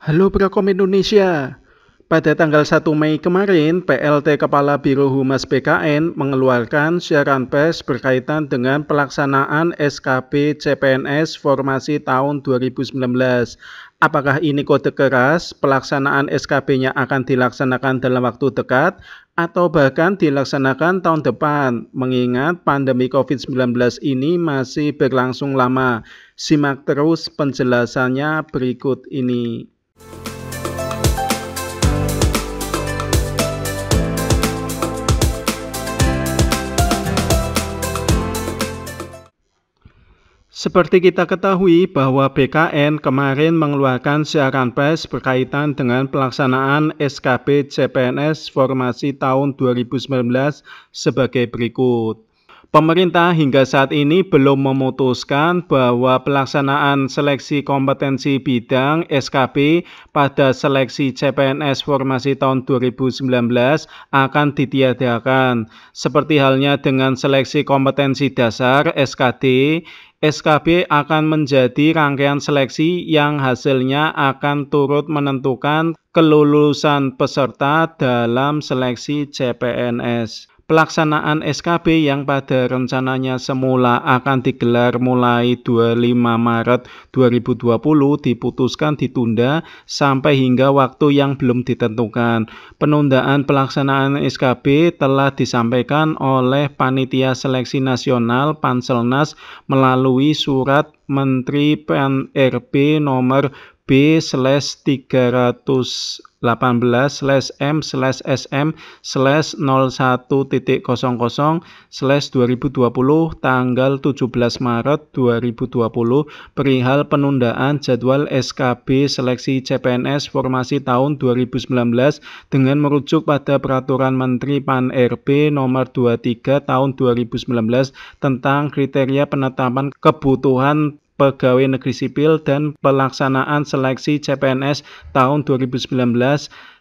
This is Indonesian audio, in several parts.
Halo Prakom Indonesia. Pada tanggal 1 Mei kemarin, PLT Kepala Biro Humas BKN mengeluarkan siaran pers berkaitan dengan pelaksanaan SKB CPNS Formasi tahun 2019. Apakah ini kode keras? Pelaksanaan SKB-nya akan dilaksanakan dalam waktu dekat atau bahkan dilaksanakan tahun depan, mengingat pandemi COVID-19 ini masih berlangsung lama. Simak terus penjelasannya berikut ini. Seperti kita ketahui bahwa BKN kemarin mengeluarkan siaran pers berkaitan dengan pelaksanaan SKB CPNS Formasi tahun 2019 sebagai berikut. Pemerintah hingga saat ini belum memutuskan bahwa pelaksanaan seleksi kompetensi bidang SKB pada seleksi CPNS Formasi tahun 2019 akan ditiadakan. Seperti halnya dengan seleksi kompetensi dasar SKD, SKB akan menjadi rangkaian seleksi yang hasilnya akan turut menentukan kelulusan peserta dalam seleksi CPNS. Pelaksanaan SKB yang pada rencananya semula akan digelar mulai 25 Maret 2020 diputuskan ditunda sampai hingga waktu yang belum ditentukan. Penundaan pelaksanaan SKB telah disampaikan oleh Panitia Seleksi Nasional Panselnas melalui surat Menteri PAN-RB nomor B/M/SM/SM/01.00/2020 tanggal 17 Maret 2020 perihal penundaan jadwal SKB seleksi CPNS Formasi tahun 2019 dengan merujuk pada Peraturan Menteri PAN-RB nomor 23 tahun 2019 tentang kriteria penetapan kebutuhan pegawai negeri sipil dan pelaksanaan seleksi CPNS tahun 2019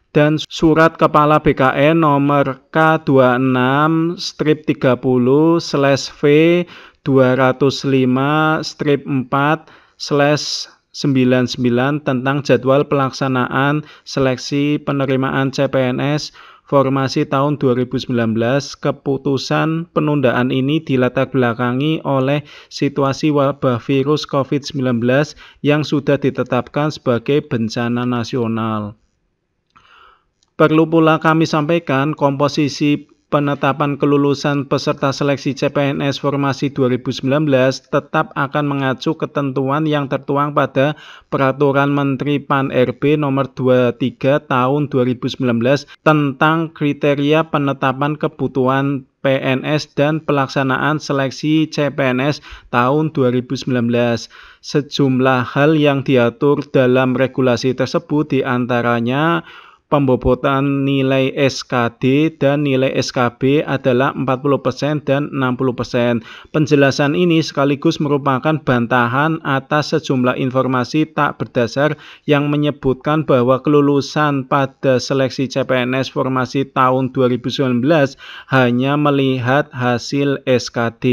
dan Surat Kepala BKN nomor K26/30/V205/4/99 tentang jadwal pelaksanaan seleksi penerimaan CPNS Formasi tahun 2019. Keputusan penundaan ini dilatar belakangi oleh situasi wabah virus COVID-19 yang sudah ditetapkan sebagai bencana nasional. Perlu pula kami sampaikan komposisi penetapan kelulusan peserta seleksi CPNS Formasi 2019 tetap akan mengacu ketentuan yang tertuang pada Peraturan Menteri PAN-RB nomor 23 tahun 2019 tentang kriteria penetapan kebutuhan PNS dan pelaksanaan seleksi CPNS tahun 2019. Sejumlah hal yang diatur dalam regulasi tersebut diantaranya pembobotan nilai SKD dan nilai SKB adalah 40% dan 60%. Penjelasan ini sekaligus merupakan bantahan atas sejumlah informasi tak berdasar yang menyebutkan bahwa kelulusan pada seleksi CPNS Formasi tahun 2019 hanya melihat hasil SKD.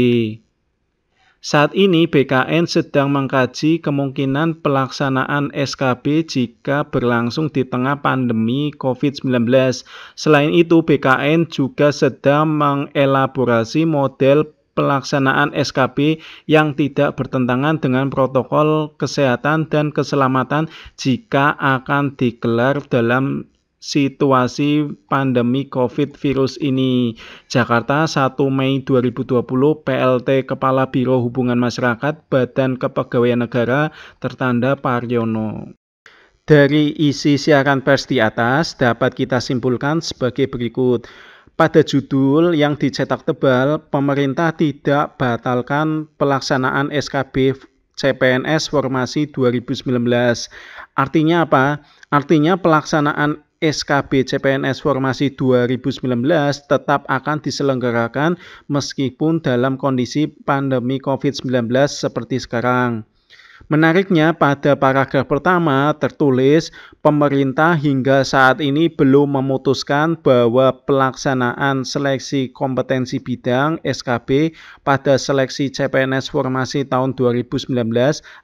Saat ini BKN sedang mengkaji kemungkinan pelaksanaan SKB jika berlangsung di tengah pandemi COVID-19. Selain itu, BKN juga sedang mengelaborasi model pelaksanaan SKB yang tidak bertentangan dengan protokol kesehatan dan keselamatan jika akan digelar dalam situasi pandemi COVID virus ini. Jakarta, 1 Mei 2020, PLT Kepala Biro Hubungan Masyarakat Badan Kepegawaian Negara tertanda Paryono. Dari isi siaran pers di atas dapat kita simpulkan sebagai berikut. Pada judul yang dicetak tebal, pemerintah tidak batalkan pelaksanaan SKB CPNS Formasi 2019. Artinya apa? Artinya pelaksanaan SKB CPNS Formasi 2019 tetap akan diselenggarakan meskipun dalam kondisi pandemi COVID-19 seperti sekarang. Menariknya, pada paragraf pertama tertulis, pemerintah hingga saat ini belum memutuskan bahwa pelaksanaan seleksi kompetensi bidang SKB pada seleksi CPNS Formasi tahun 2019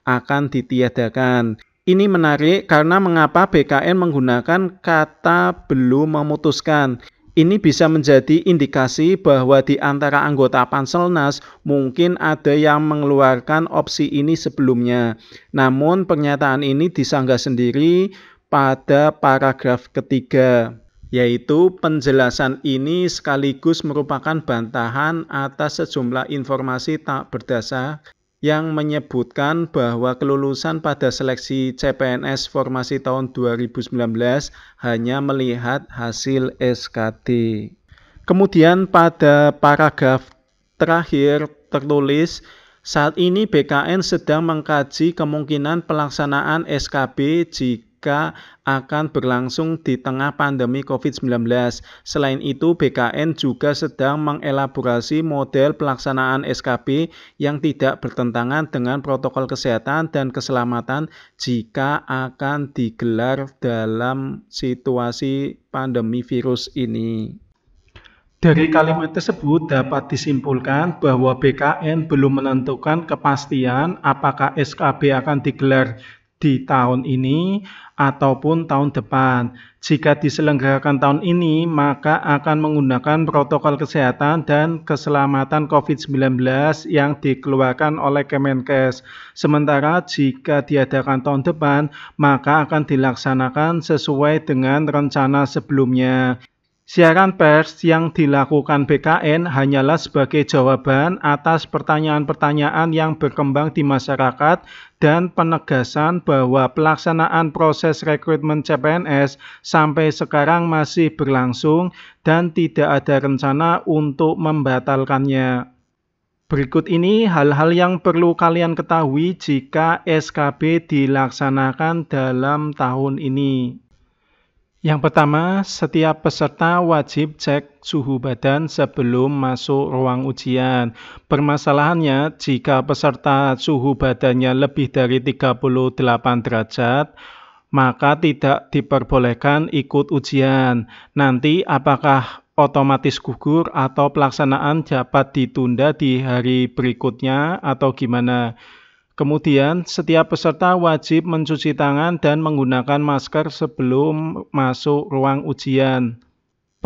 akan ditiadakan. Ini menarik karena mengapa BKN menggunakan kata belum memutuskan. Ini bisa menjadi indikasi bahwa di antara anggota Panselnas mungkin ada yang mengeluarkan opsi ini sebelumnya. Namun pernyataan ini disanggah sendiri pada paragraf ketiga, yaitu penjelasan ini sekaligus merupakan bantahan atas sejumlah informasi tak berdasar yang menyebutkan bahwa kelulusan pada seleksi CPNS formasi tahun 2019 hanya melihat hasil SKD. Kemudian pada paragraf terakhir tertulis, saat ini BKN sedang mengkaji kemungkinan pelaksanaan SKB jika akan berlangsung di tengah pandemi COVID-19. Selain itu, BKN juga sedang mengelaborasi model pelaksanaan SKB yang tidak bertentangan dengan protokol kesehatan dan keselamatan jika akan digelar dalam situasi pandemi virus ini. Dari kalimat tersebut dapat disimpulkan bahwa BKN belum menentukan kepastian apakah SKB akan digelar di tahun ini ataupun tahun depan. Jika diselenggarakan tahun ini, maka akan menggunakan protokol kesehatan dan keselamatan COVID-19 yang dikeluarkan oleh Kemenkes. Sementara jika diadakan tahun depan, maka akan dilaksanakan sesuai dengan rencana sebelumnya. Siaran pers yang dilakukan BKN hanyalah sebagai jawaban atas pertanyaan-pertanyaan yang berkembang di masyarakat dan penegasan bahwa pelaksanaan proses rekrutmen CPNS sampai sekarang masih berlangsung dan tidak ada rencana untuk membatalkannya. Berikut ini hal-hal yang perlu kalian ketahui jika SKB dilaksanakan dalam tahun ini. Yang pertama, setiap peserta wajib cek suhu badan sebelum masuk ruang ujian. Permasalahannya, jika peserta suhu badannya lebih dari 38 derajat, maka tidak diperbolehkan ikut ujian. Nanti apakah otomatis gugur atau pelaksanaan dapat ditunda di hari berikutnya atau gimana? Kemudian, setiap peserta wajib mencuci tangan dan menggunakan masker sebelum masuk ruang ujian.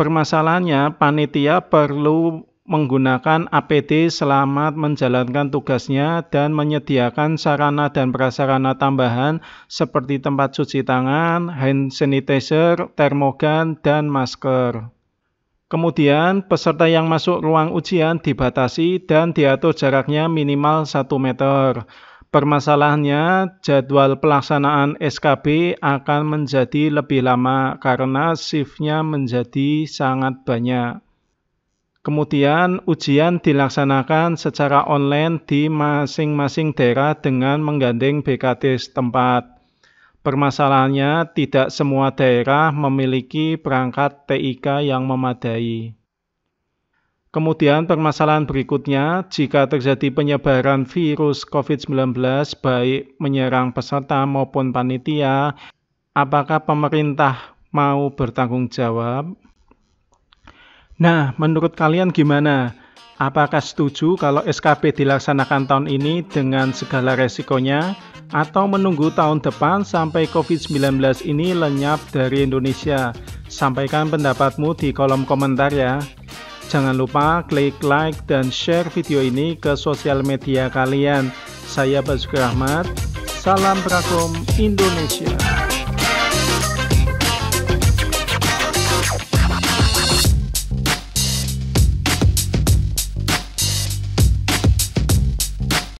Permasalahannya, panitia perlu menggunakan APD selama menjalankan tugasnya dan menyediakan sarana dan prasarana tambahan seperti tempat cuci tangan, hand sanitizer, termogan, dan masker. Kemudian, peserta yang masuk ruang ujian dibatasi dan diatur jaraknya minimal 1 meter. Permasalahannya, jadwal pelaksanaan SKB akan menjadi lebih lama karena shift-nya menjadi sangat banyak. Kemudian, ujian dilaksanakan secara online di masing-masing daerah dengan menggandeng BKD setempat. Permasalahannya, tidak semua daerah memiliki perangkat TIK yang memadai. Kemudian permasalahan berikutnya, jika terjadi penyebaran virus COVID-19 baik menyerang peserta maupun panitia, apakah pemerintah mau bertanggung jawab? Nah, menurut kalian gimana? Apakah setuju kalau SKB dilaksanakan tahun ini dengan segala resikonya? Atau menunggu tahun depan sampai COVID-19 ini lenyap dari Indonesia? Sampaikan pendapatmu di kolom komentar ya. Jangan lupa klik like dan share video ini ke sosial media kalian. Saya Basuki Rahmat, salam Prakom Indonesia.